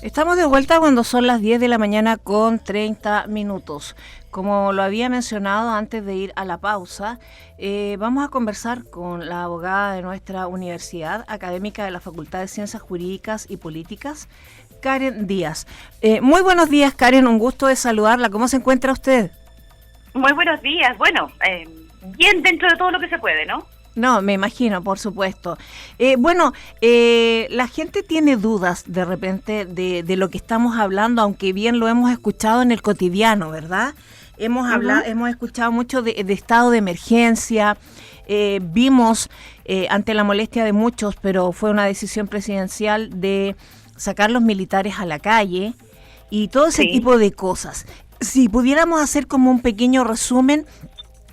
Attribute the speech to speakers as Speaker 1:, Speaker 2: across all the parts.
Speaker 1: Estamos de vuelta cuando son las 10 de la mañana con 30 minutos. Como lo había mencionado antes de ir a la pausa, vamos a conversar con la abogada de nuestra universidad, académica de la Facultad de Ciencias Jurídicas y Políticas, Karen Díaz. Muy buenos días, Karen, un gusto de saludarla. ¿Cómo se encuentra usted?
Speaker 2: Muy buenos días. Bueno, bien dentro de todo lo que se puede, ¿no?
Speaker 1: No, me imagino, por supuesto. La gente tiene dudas de repente de lo que estamos hablando, aunque bien lo hemos escuchado en el cotidiano, ¿verdad? Hemos escuchado mucho de estado de emergencia, vimos ante la molestia de muchos, pero fue una decisión presidencial de sacar los militares a la calle y todo ese tipo de cosas. Si pudiéramos hacer como un pequeño resumen,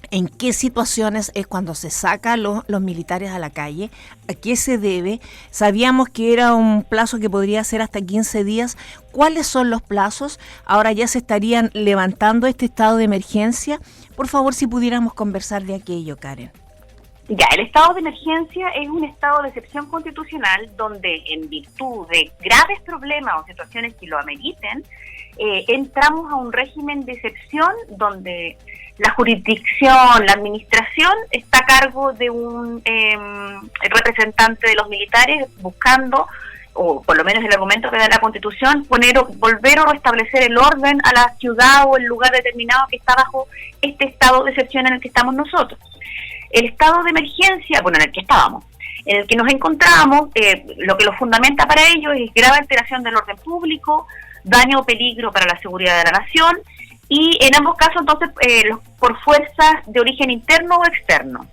Speaker 1: ¿en qué situaciones es cuando se saca los militares a la calle? ¿A qué se debe? Sabíamos que era un plazo que podría ser hasta 15 días. ¿Cuáles son los plazos? Ahora ya se estarían levantando este estado de emergencia. Por favor, si pudiéramos conversar de aquello, Karen.
Speaker 2: Ya, el estado de emergencia es un estado de excepción constitucional donde, en virtud de graves problemas o situaciones que lo ameriten, entramos a un régimen de excepción donde la jurisdicción, la administración está a cargo de un representante de los militares buscando, o por lo menos el argumento que da la Constitución, volver o restablecer el orden a la ciudad o el lugar determinado que está bajo este estado de excepción en el que estamos nosotros. El estado de emergencia, en el que estábamos, en el que nos encontramos, lo que lo fundamenta para ello es grave alteración del orden público, daño o peligro para la seguridad de la nación, y en ambos casos, entonces, por fuerzas de origen interno o externo.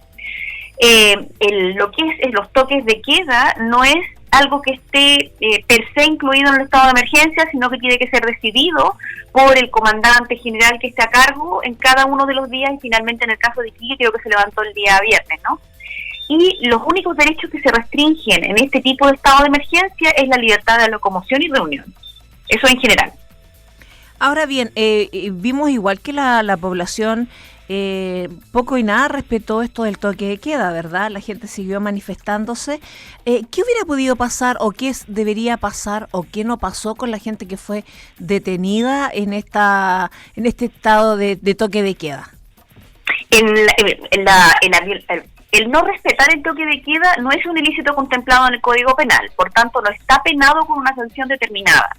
Speaker 2: Lo que es los toques de queda no es algo que esté per se incluido en el estado de emergencia, sino que tiene que ser decidido por el comandante general que esté a cargo en cada uno de los días, y finalmente en el caso de Iquique creo que se levantó el día viernes, ¿no? Y los únicos derechos que se restringen en este tipo de estado de emergencia es la libertad de locomoción y reunión. Eso en general.
Speaker 1: Ahora bien, vimos igual que la población poco y nada respetó esto del toque de queda, ¿verdad? La gente siguió manifestándose. ¿Qué hubiera podido pasar o qué debería pasar o qué no pasó con la gente que fue detenida en este estado de toque de queda? El no respetar el toque de queda no es un ilícito contemplado en el Código Penal, por tanto no está penado con una sanción determinada.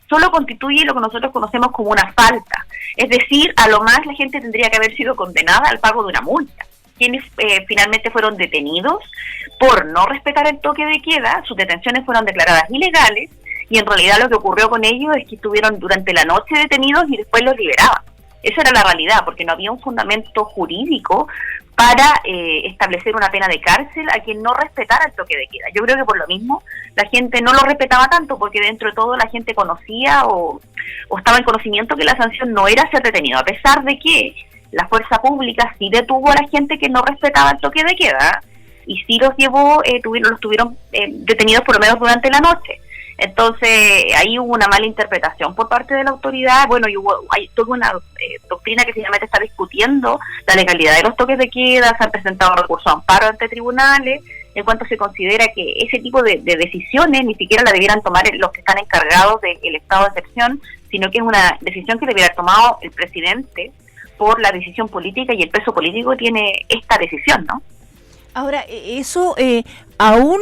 Speaker 1: Solo constituye lo que nosotros conocemos como una falta. Es decir, a lo más la gente tendría que haber sido condenada al pago de una multa. Quienes finalmente fueron detenidos por no respetar el toque de queda, sus detenciones fueron declaradas ilegales, y en realidad lo que ocurrió con ellos es que estuvieron durante la noche detenidos y después los liberaban. Esa era la realidad, porque no había un fundamento jurídico para establecer una pena de cárcel a quien no respetara el toque de queda. Yo creo que por lo mismo la gente no lo respetaba tanto, porque dentro de todo la gente conocía o estaba en conocimiento que la sanción no era ser detenido, a pesar de que la fuerza pública sí detuvo a la gente que no respetaba el toque de queda y sí los llevó, los tuvieron detenidos por lo menos durante la noche. Entonces, ahí hubo una mala interpretación por parte de la autoridad. Bueno, hay toda una doctrina que finalmente está discutiendo la legalidad de los toques de queda, se han presentado recursos de amparo ante tribunales, en cuanto se considera que ese tipo de decisiones ni siquiera la debieran tomar los que están encargados del estado de excepción, sino que es una decisión que debiera haber tomado el presidente por la decisión política y el peso político que tiene esta decisión, ¿no? Ahora, eso aún...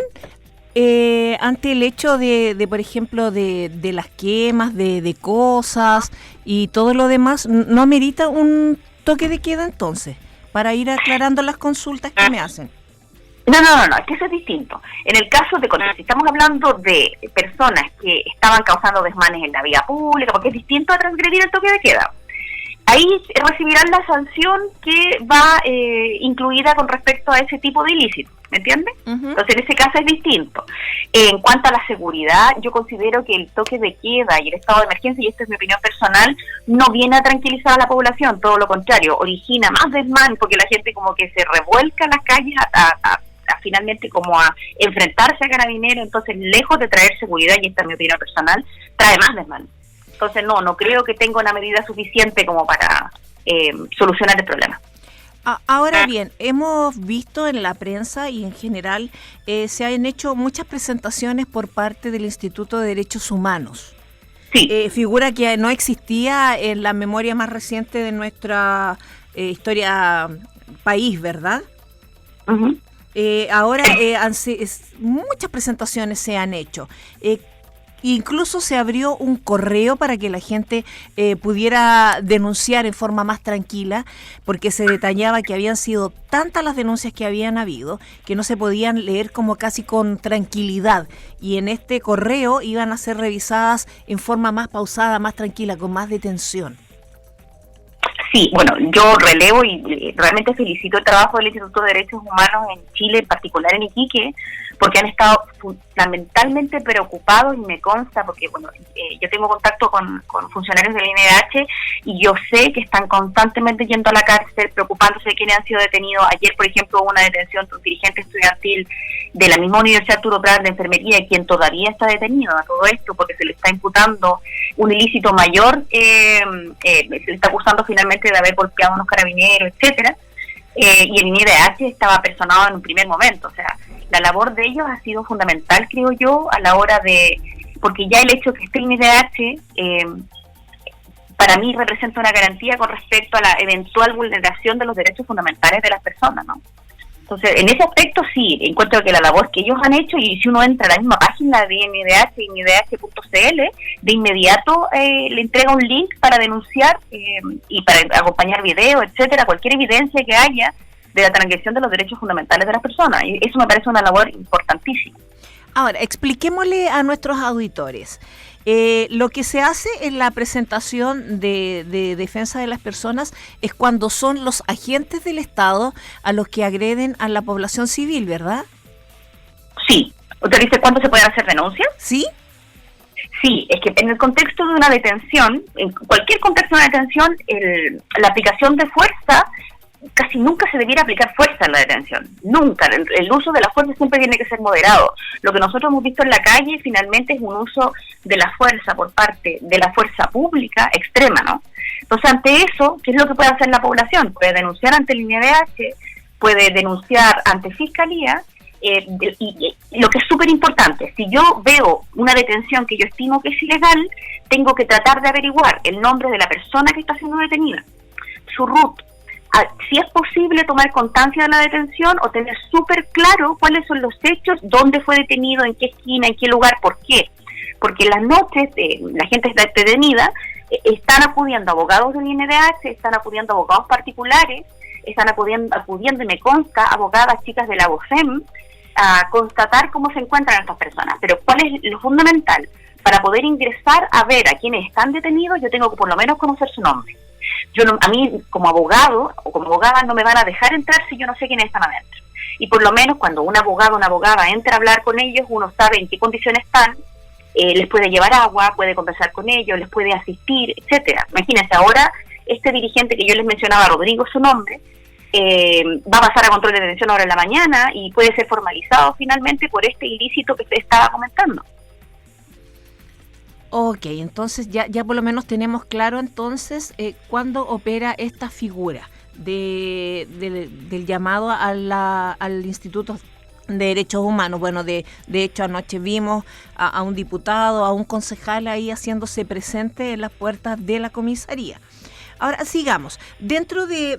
Speaker 1: ante el hecho de por ejemplo, de las quemas de cosas y todo lo demás, ¿no amerita un toque de queda entonces? Para ir aclarando las consultas que me hacen.
Speaker 2: No, es que eso es distinto. En el caso de si estamos hablando de personas que estaban causando desmanes en la vía pública, porque es distinto a transgredir el toque de queda. Ahí recibirán la sanción que va incluida con respecto a ese tipo de ilícito, ¿me entiendes? Uh-huh. Entonces, en ese caso es distinto. En cuanto a la seguridad, yo considero que el toque de queda y el estado de emergencia, y esta es mi opinión personal, no viene a tranquilizar a la población, todo lo contrario, origina más desmán, porque la gente como que se revuelca en las calles a finalmente como a enfrentarse a carabineros. Entonces, lejos de traer seguridad, y esta es mi opinión personal, trae más desmán. Entonces no creo que tenga una medida suficiente como para solucionar el problema.
Speaker 3: Ahora bien, hemos visto en la prensa y en general se han hecho muchas presentaciones por parte del Instituto de Derechos Humanos.
Speaker 1: Sí.
Speaker 3: Figura que no existía en la memoria más reciente de nuestra historia país, ¿verdad?
Speaker 1: Uh-huh.
Speaker 3: Ahora muchas presentaciones se han hecho. Incluso se abrió un correo para que la gente pudiera denunciar en forma más tranquila, porque se detallaba que habían sido tantas las denuncias que habían habido que no se podían leer como casi con tranquilidad, y en este correo iban a ser revisadas en forma más pausada, más tranquila, con más detención.
Speaker 1: Sí, bueno, yo relevo y realmente felicito el trabajo del Instituto de Derechos Humanos en Chile, en particular en Iquique, porque han estado fundamentalmente preocupados, y me consta, porque bueno, yo tengo contacto con funcionarios del INDH y yo sé que están constantemente yendo a la cárcel, preocupándose de quiénes han sido detenidos. Ayer, por ejemplo, hubo una detención de un dirigente estudiantil de la misma Universidad Arturo Prat de Enfermería, quien todavía está detenido a todo esto porque se le está imputando un ilícito mayor, se le está acusando finalmente de haber golpeado a unos carabineros, etcétera, y el INDH estaba personado en un primer momento. O sea, la labor de ellos ha sido fundamental, creo yo, a la hora de, porque ya el hecho que esté el INDH para mí representa una garantía con respecto a la eventual vulneración de los derechos fundamentales de las personas, ¿no? Entonces, en ese aspecto sí, encuentro que la labor que ellos han hecho, y si uno entra a la misma página de INDH, indh.cl, de inmediato le entrega un link para denunciar y para acompañar video, etcétera, cualquier evidencia que haya de la transgresión de los derechos fundamentales de las personas. Y eso me parece una labor importantísima.
Speaker 3: Ahora, expliquémosle a nuestros auditores. Lo que se hace en la presentación de defensa de las personas es cuando son los agentes del Estado a los que agreden a la población civil, ¿verdad?
Speaker 1: Sí. ¿Usted dice cuándo se pueden hacer denuncias?
Speaker 3: Sí.
Speaker 1: Sí, es que en el contexto de una detención, en cualquier contexto de una detención, la aplicación de fuerza, casi nunca se debiera aplicar fuerza en la detención, nunca. El uso de la fuerza siempre tiene que ser moderado. Lo que nosotros hemos visto en la calle finalmente es un uso de la fuerza por parte de la fuerza pública extrema, ¿no? Entonces, ante eso, ¿qué es lo que puede hacer la población? Puede denunciar ante el INDH, puede denunciar ante Fiscalía, y lo que es súper importante, si yo veo una detención que yo estimo que es ilegal, tengo que tratar de averiguar el nombre de la persona que está siendo detenida, su RUT, si es posible tomar constancia de la detención o tener súper claro cuáles son los hechos, dónde fue detenido, en qué esquina, en qué lugar, por qué. Porque en las noches la gente está detenida, están acudiendo abogados del INDH, están acudiendo abogados particulares, están acudiendo, y me consta, abogadas chicas de la BOFEM, a constatar cómo se encuentran estas personas. Pero ¿cuál es lo fundamental? Para poder ingresar a ver a quienes están detenidos, yo tengo que por lo menos conocer su nombre. A mí como abogado o como abogada no me van a dejar entrar si yo no sé quiénes están adentro. Y por lo menos cuando un abogado o una abogada entra a hablar con ellos, uno sabe en qué condiciones están, les puede llevar agua, puede conversar con ellos, les puede asistir, etcétera. Imagínense, ahora este dirigente que yo les mencionaba, Rodrigo, su nombre, va a pasar a control de detención ahora en la mañana y puede ser formalizado finalmente por este ilícito que usted estaba comentando.
Speaker 3: Ok, entonces ya por lo menos tenemos claro entonces cuándo opera esta figura del llamado al Instituto de Derechos Humanos. Bueno, de hecho anoche vimos a un diputado, a un concejal ahí haciéndose presente en las puertas de la comisaría. Ahora sigamos. Dentro de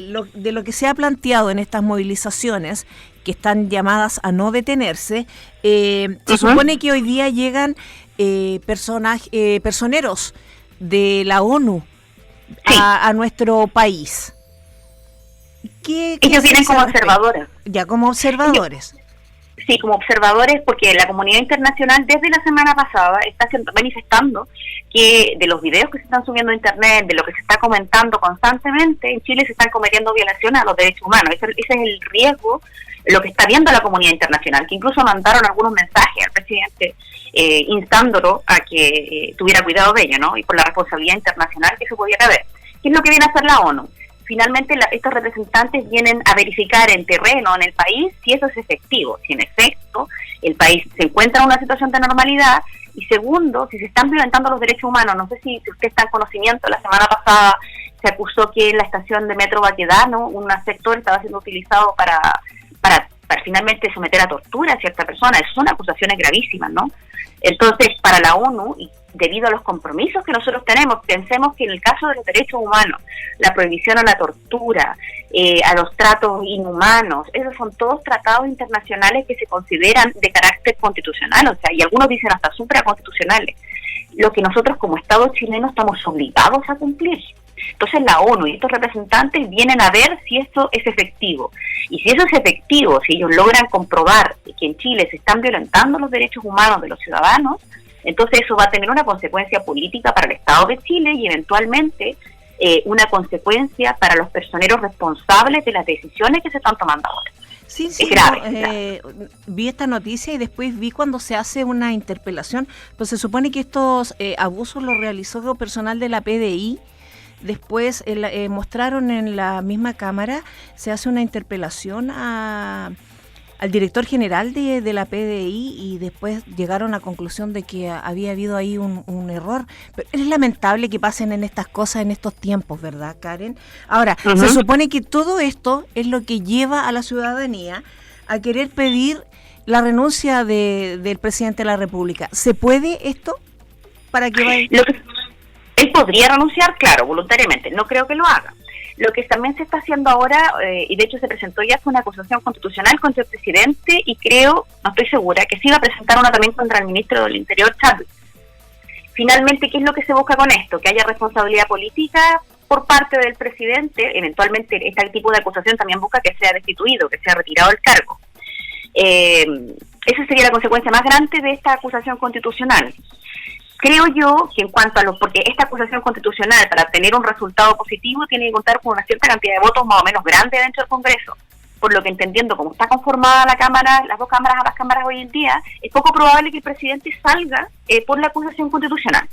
Speaker 3: lo que se ha planteado en estas movilizaciones, que están llamadas a no detenerse, se supone que hoy día llegan personeros de la ONU a nuestro país.
Speaker 1: Ellos vienen como observadores.
Speaker 3: Ya, como observadores.
Speaker 1: Sí, como observadores, porque la comunidad internacional desde la semana pasada está manifestando que de los videos que se están subiendo a internet, de lo que se está comentando constantemente, en Chile se están cometiendo violaciones a los derechos humanos. Ese es el riesgo, lo que está viendo la comunidad internacional, que incluso mandaron algunos mensajes al presidente instándolo a que tuviera cuidado de ello, ¿no? Y por la responsabilidad internacional que se pudiera ver. ¿Qué es lo que viene a hacer la ONU? Finalmente estos representantes vienen a verificar en terreno, en el país, si eso es efectivo, si en efecto el país se encuentra en una situación de normalidad, y segundo, si se están violentando los derechos humanos. No sé si usted está en conocimiento, la semana pasada se acusó que en la estación de Metro Baquedano un sector estaba siendo utilizado para finalmente someter a tortura a cierta persona. Esas son acusaciones gravísimas, ¿no? Entonces, para la ONU, y debido a los compromisos que nosotros tenemos, pensemos que en el caso de los derechos humanos, la prohibición a la tortura, a los tratos inhumanos, esos son todos tratados internacionales que se consideran de carácter constitucional, o sea, y algunos dicen hasta supraconstitucionales, lo que nosotros como Estado chileno estamos obligados a cumplir. Entonces la ONU y estos representantes vienen a ver si esto es efectivo. Y si eso es efectivo, si ellos logran comprobar que en Chile se están violentando los derechos humanos de los ciudadanos, entonces eso va a tener una consecuencia política para el Estado de Chile y eventualmente una consecuencia para los personeros responsables de las decisiones que se están tomando ahora.
Speaker 3: Sí,
Speaker 1: es grave.
Speaker 3: Vi esta noticia y después vi cuando se hace una interpelación, pues se supone que estos abusos los realizó personal de la PDI. Después mostraron en la misma cámara, se hace una interpelación al director general de la PDI y después llegaron a conclusión de que había habido ahí un error. Pero es lamentable que pasen en estas cosas en estos tiempos, ¿verdad, Karen? Ahora, se supone que todo esto es lo que lleva a la ciudadanía a querer pedir la renuncia del presidente de la República. ¿Se puede esto para que vaya?
Speaker 1: Él podría renunciar, claro, voluntariamente. No creo que lo haga. Lo que también se está haciendo ahora, y de hecho se presentó ya, fue una acusación constitucional contra el presidente, y creo, no estoy segura, que se iba a presentar una también contra el ministro del Interior, Chadwick. Finalmente, ¿qué es lo que se busca con esto? Que haya responsabilidad política por parte del presidente. Eventualmente, este tipo de acusación también busca que sea destituido, que sea retirado del cargo. Esa sería la consecuencia más grande de esta acusación constitucional. Creo yo que en cuanto a porque esta acusación constitucional, para tener un resultado positivo, tiene que contar con una cierta cantidad de votos más o menos grande dentro del Congreso. Por lo que, entendiendo cómo está conformada la Cámara, las dos cámaras, ambas cámaras hoy en día, es poco probable que el presidente salga por la acusación constitucional.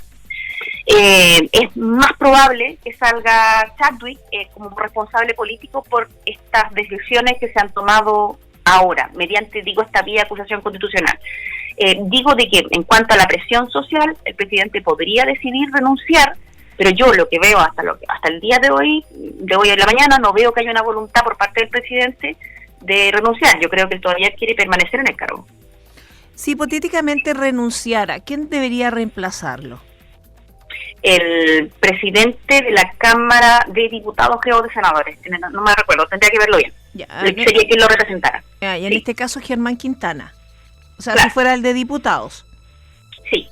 Speaker 1: Es más probable que salga Chadwick como responsable político por estas decisiones que se han tomado ahora, mediante, esta vía de acusación constitucional. Digo de que en cuanto a la presión social, el presidente podría decidir renunciar, pero yo lo que veo hasta el día de hoy en la mañana, no veo que haya una voluntad por parte del presidente de renunciar. Yo creo que él todavía quiere permanecer en el cargo.
Speaker 3: Si hipotéticamente renunciara, ¿quién debería reemplazarlo?
Speaker 1: El presidente de la Cámara de Diputados, creo, de senadores, no me recuerdo, tendría que verlo bien. Sería quien lo representara.
Speaker 3: Y en este caso Germán Quintana. O sea, claro. Si fuera el de diputados.
Speaker 1: Sí,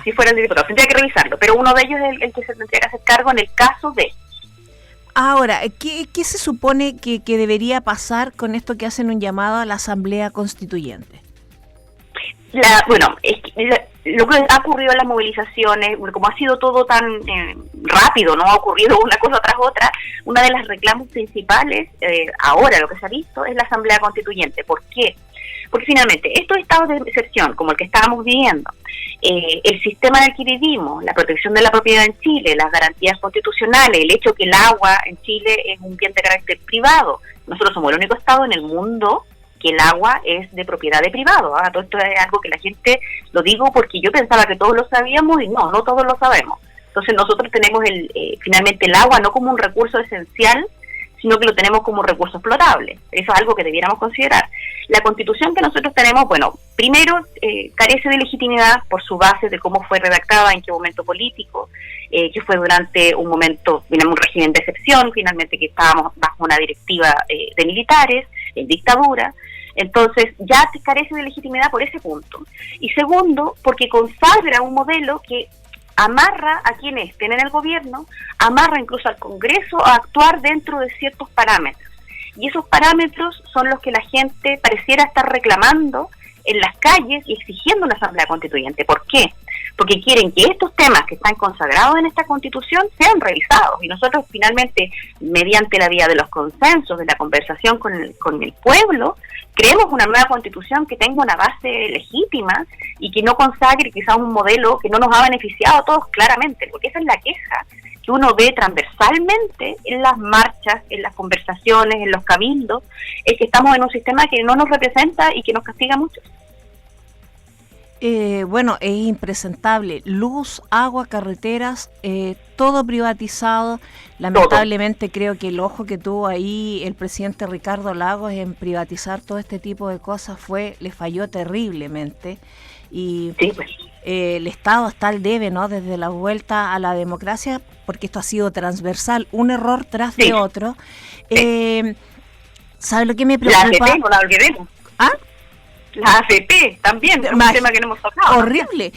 Speaker 1: si fuera el de diputados. Tendría que revisarlo, pero uno de ellos es el que se tendría que hacer cargo en el caso de...
Speaker 3: Ahora, ¿qué se supone que debería pasar con esto que hacen un llamado a la Asamblea Constituyente?
Speaker 1: Lo que ha ocurrido en las movilizaciones, como ha sido todo tan rápido, no ha ocurrido una cosa tras otra, una de las reclamos principales, ahora lo que se ha visto, es la Asamblea Constituyente. ¿Por qué? Porque finalmente, estos estados de excepción, como el que estábamos viviendo, el sistema en el que vivimos, la protección de la propiedad en Chile, las garantías constitucionales, el hecho que el agua en Chile es un bien de carácter privado. Nosotros somos el único estado en el mundo que el agua es de propiedad de privado. Todo esto es algo que la gente, lo digo porque yo pensaba que todos lo sabíamos y no todos lo sabemos. Entonces nosotros tenemos finalmente el agua no como un recurso esencial, sino que lo tenemos como un recurso explotable. Eso es algo que debiéramos considerar. La Constitución que nosotros tenemos, primero carece de legitimidad por su base de cómo fue redactada, en qué momento político, que fue durante un momento, un régimen de excepción, finalmente que estábamos bajo una directiva de militares, en dictadura. Entonces ya carece de legitimidad por ese punto. Y segundo, porque consagra un modelo que amarra a quienes estén en el gobierno, amarra incluso al Congreso a actuar dentro de ciertos parámetros. Y esos parámetros son los que la gente pareciera estar reclamando en las calles y exigiendo una Asamblea Constituyente. ¿Por qué? Porque quieren que estos temas que están consagrados en esta Constitución sean revisados. Y nosotros finalmente, mediante la vía de los consensos, de la conversación con el pueblo, creemos una nueva Constitución que tenga una base legítima y que no consagre quizás un modelo que no nos ha beneficiado a todos claramente, porque esa es la queja que uno ve transversalmente en las marchas, en las conversaciones, en los cabildos, es que estamos en un sistema que no nos representa y que nos castiga mucho.
Speaker 3: Bueno, es impresentable. Luz, agua, carreteras, todo privatizado. Lamentablemente creo que el ojo que tuvo ahí el presidente Ricardo Lagos en privatizar todo este tipo de cosas le falló terriblemente. Y
Speaker 1: sí, pues.
Speaker 3: El Estado está al debe, ¿no? Desde la vuelta a la democracia, porque esto ha sido transversal, un error tras de otro. ¿Sabe lo que me preocupa?
Speaker 1: La AFP, no la olvidemos.
Speaker 3: ¿Ah?
Speaker 1: La AFP también, es un tema que no hemos tocado.
Speaker 3: Horrible.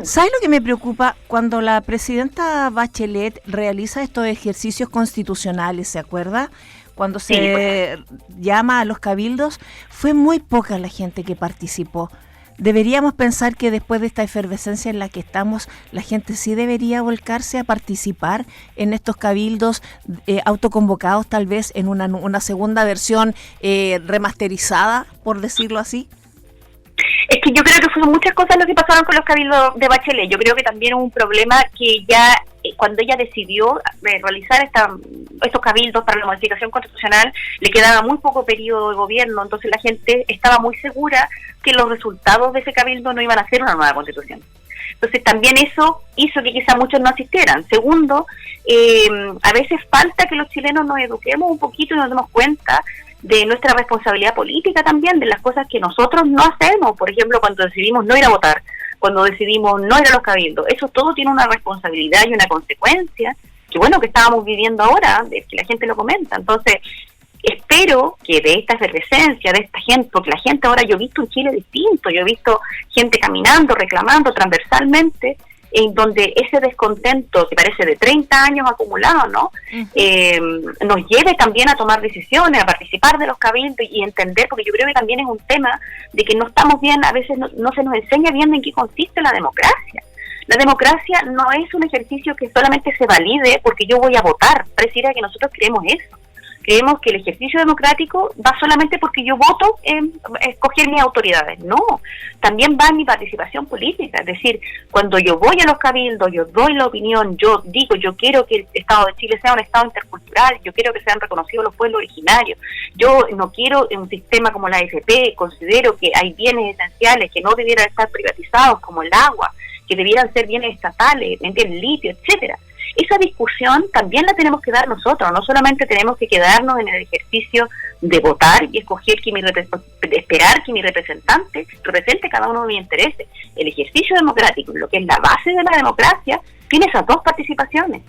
Speaker 3: ¿Sabes lo que me preocupa? Cuando la presidenta Bachelet realiza estos ejercicios constitucionales, ¿se acuerda? Cuando se llama a los cabildos, fue muy poca la gente que participó. Deberíamos pensar que después de esta efervescencia en la que estamos, la gente sí debería volcarse a participar en estos cabildos autoconvocados, tal vez en una segunda versión remasterizada, por decirlo así.
Speaker 1: Es que yo creo que fueron muchas cosas lo que pasaron con los cabildos de Bachelet. Yo creo que también hubo un problema que ya cuando ella decidió realizar estos cabildos para la modificación constitucional, le quedaba muy poco periodo de gobierno, entonces la gente estaba muy segura que los resultados de ese cabildo no iban a ser una nueva constitución. Entonces también eso hizo que quizá muchos no asistieran. Segundo, a veces falta que los chilenos nos eduquemos un poquito y nos demos cuenta de nuestra responsabilidad política también, de las cosas que nosotros no hacemos. Por ejemplo, cuando decidimos no ir a votar, cuando decidimos no ir a los cabildos, eso todo tiene una responsabilidad y una consecuencia que bueno, que estábamos viviendo ahora, de que la gente lo comenta. Entonces, espero que de esta efervescencia, de esta gente, porque la gente ahora, yo he visto un Chile distinto, yo he visto gente caminando, reclamando transversalmente, en donde ese descontento que parece de 30 años acumulado, ¿no? Nos lleve también a tomar decisiones, a participar de los cabildos y entender, porque yo creo que también es un tema de que no estamos bien, a veces no se nos enseña bien en qué consiste la democracia. La democracia no es un ejercicio que solamente se valide porque yo voy a votar, pareciera que nosotros creemos eso. Creemos que el ejercicio democrático va solamente porque yo voto en escoger mis autoridades. No, también va en mi participación política. Es decir, cuando yo voy a los cabildos, yo doy la opinión, yo digo, yo quiero que el Estado de Chile sea un Estado intercultural, yo quiero que sean reconocidos los pueblos originarios, yo no quiero un sistema como la AFP, considero que hay bienes esenciales que no debieran estar privatizados, como el agua, que debieran ser bienes estatales, el litio, etcétera. Esa discusión también la tenemos que dar nosotros, no solamente tenemos que quedarnos en el ejercicio de votar y escoger esperar que mi representante represente cada uno de mis intereses. El ejercicio democrático, lo que es la base de la democracia, tiene esas dos participaciones,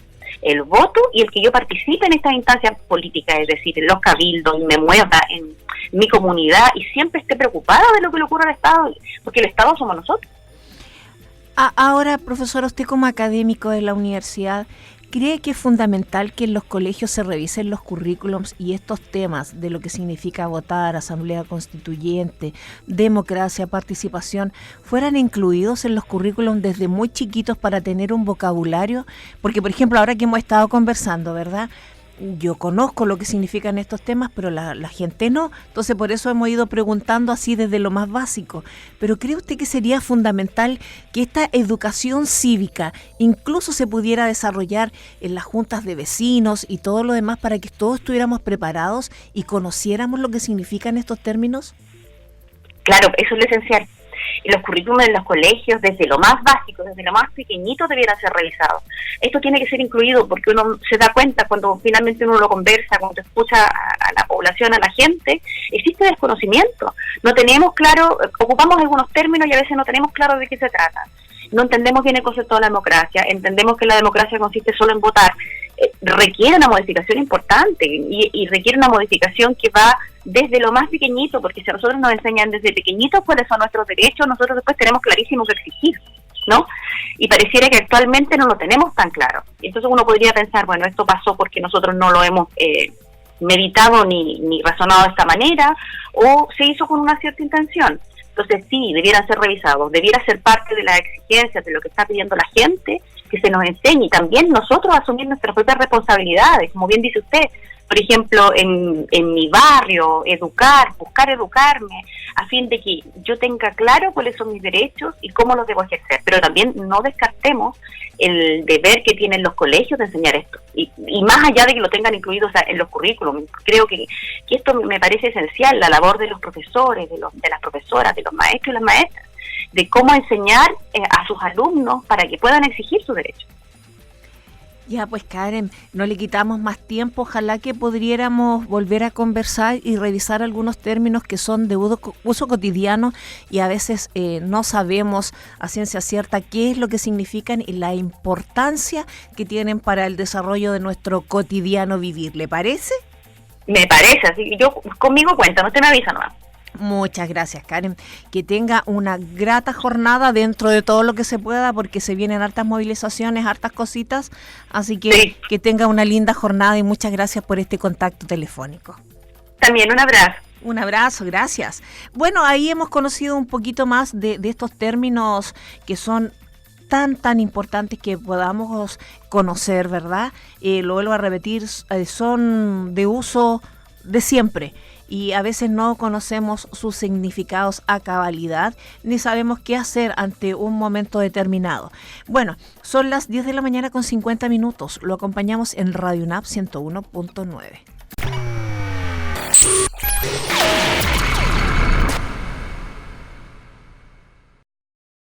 Speaker 1: el voto y el que yo participe en estas instancias políticas, es decir, en los cabildos, y me mueva en mi comunidad y siempre esté preocupada de lo que le ocurre al Estado, porque el Estado somos nosotros.
Speaker 3: Ahora, profesor, usted como académico de la universidad, ¿cree que es fundamental que en los colegios se revisen los currículums y estos temas de lo que significa votar, asamblea constituyente, democracia, participación, fueran incluidos en los currículums desde muy chiquitos para tener un vocabulario? Porque, por ejemplo, ahora que hemos estado conversando, ¿verdad?, yo conozco lo que significan estos temas, pero la gente no. Entonces, por eso hemos ido preguntando así desde lo más básico. Pero ¿cree usted que sería fundamental que esta educación cívica incluso se pudiera desarrollar en las juntas de vecinos y todo lo demás para que todos estuviéramos preparados y conociéramos lo que significan estos términos?
Speaker 1: Claro, eso es lo esencial. Y los currículums en los colegios, desde lo más básico, desde lo más pequeñito, debieran ser revisados. Esto tiene que ser incluido porque uno se da cuenta cuando finalmente uno lo conversa, cuando escucha a la población, a la gente, existe desconocimiento. No tenemos claro, ocupamos algunos términos y a veces no tenemos claro de qué se trata. No entendemos bien el concepto de la democracia, entendemos que la democracia consiste solo en votar. Requiere una modificación importante y requiere una modificación que va desde lo más pequeñito, porque si a nosotros nos enseñan desde pequeñitos cuáles son nuestros derechos, nosotros después tenemos clarísimo que exigir, ¿no? Y pareciera que actualmente no lo tenemos tan claro. Entonces uno podría pensar, bueno, esto pasó porque nosotros no lo hemos meditado ni razonado de esta manera, o se hizo con una cierta intención. Entonces sí, debieran ser revisados, debiera ser parte de las exigencias de lo que está pidiendo la gente, que se nos enseñe, y también nosotros asumir nuestras propias responsabilidades, como bien dice usted, por ejemplo, en mi barrio, buscar educarme, a fin de que yo tenga claro cuáles son mis derechos y cómo los debo ejercer, pero también no descartemos el deber que tienen los colegios de enseñar esto, y más allá de que lo tengan incluido, o sea, en los currículums, creo que esto me parece esencial, la labor de los profesores, de las profesoras, de los maestros y las maestras, de cómo enseñar a sus alumnos para que puedan exigir sus derechos.
Speaker 3: Ya, pues Karen, no le quitamos más tiempo. Ojalá que pudiéramos volver a conversar y revisar algunos términos que son de uso cotidiano y a veces no sabemos a ciencia cierta qué es lo que significan y la importancia que tienen para el desarrollo de nuestro cotidiano vivir. ¿Le parece?
Speaker 1: Me parece, así que yo conmigo cuenta, usted me avisa nomás.
Speaker 3: Muchas gracias, Karen. Que tenga una grata jornada dentro de todo lo que se pueda, porque se vienen hartas movilizaciones, hartas cositas. Así que sí, que tenga una linda jornada y muchas gracias por este contacto telefónico.
Speaker 1: También un abrazo.
Speaker 3: Un abrazo, gracias. Bueno, ahí hemos conocido un poquito más de estos términos que son tan importantes que podamos conocer, ¿verdad? Lo vuelvo a repetir, son de uso de siempre. Y a veces no conocemos sus significados a cabalidad, ni sabemos qué hacer ante un momento determinado. Bueno, son las 10 de la mañana con 50 minutos. Lo acompañamos en Radio UNAP 101.9.